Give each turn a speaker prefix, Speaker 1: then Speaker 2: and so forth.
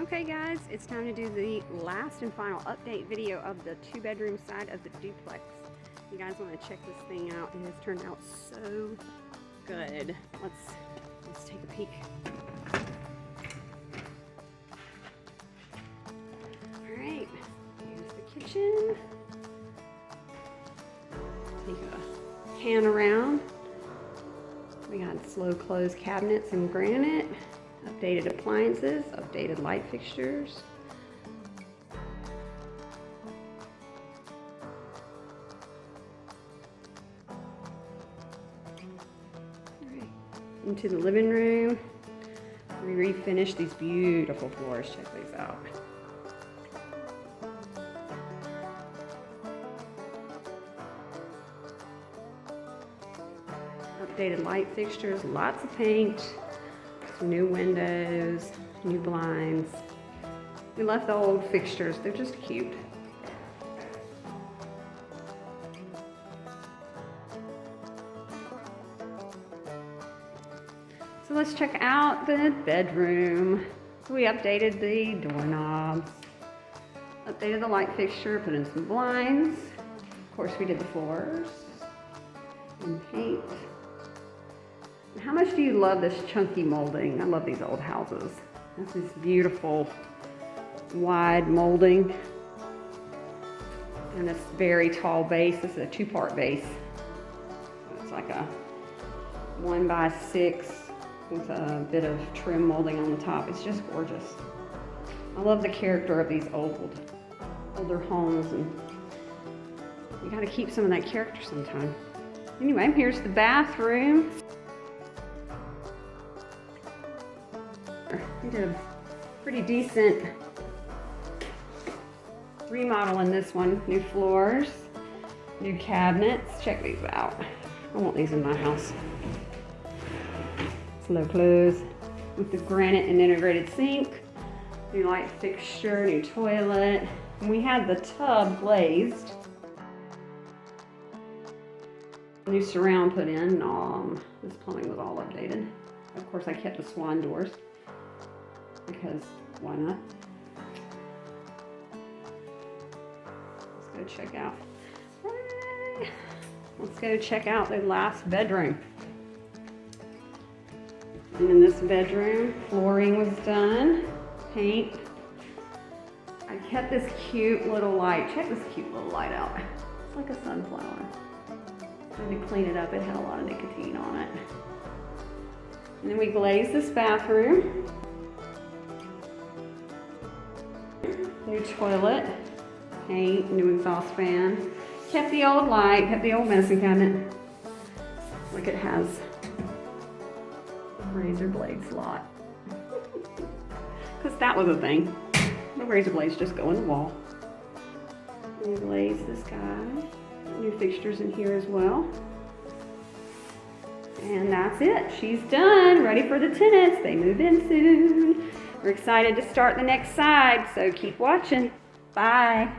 Speaker 1: Okay guys, it's time to do the last and final update video of the 2-bedroom side of the duplex. You guys want to check this thing out. It has turned out so good. Let's take a peek. Alright, here's the kitchen. Take a pan around. We got slow close cabinets in granite. Updated appliances, updated light fixtures. Alright, into the living room. We refinished these beautiful floors. Check these out. Updated light fixtures, lots of paint. New windows, new blinds. We left the old fixtures, they're just cute. So let's check out the bedroom. So we updated the doorknobs, updated the light fixture, put in some blinds. Of course we did the floors and paint. How much do you love this chunky molding? I love these old houses. That's this beautiful wide molding. And this very tall base. This is a 2-part base. It's like a 1x6 with a bit of trim molding on the top. It's just gorgeous. I love the character of these older homes, and you gotta keep some of that character sometime. Anyway, here's the bathroom. We did a pretty decent remodel in this one. New floors, new cabinets. Check these out. I want these in my house. Slow close with the granite and integrated sink. New light fixture, new toilet. And we had the tub glazed. New surround put in. This plumbing was all updated. Of course, I kept the swan doors, because why not? Let's go check out. Let's go check out the last bedroom. And in this bedroom, flooring was done, paint. I kept this cute little light. Check this cute little light out. It's like a sunflower. I had to clean it up. It had a lot of nicotine on it. And then we glazed this bathroom. New toilet, paint, new exhaust fan. Kept the old light, kept the old medicine cabinet. Look, it has a razor blade slot. Because that was a thing. The razor blades just go in the wall. We glazed this guy. New fixtures in here as well. And that's it. She's done. Ready for the tenants. They move in soon. We're excited to start the next side, so keep watching. Bye.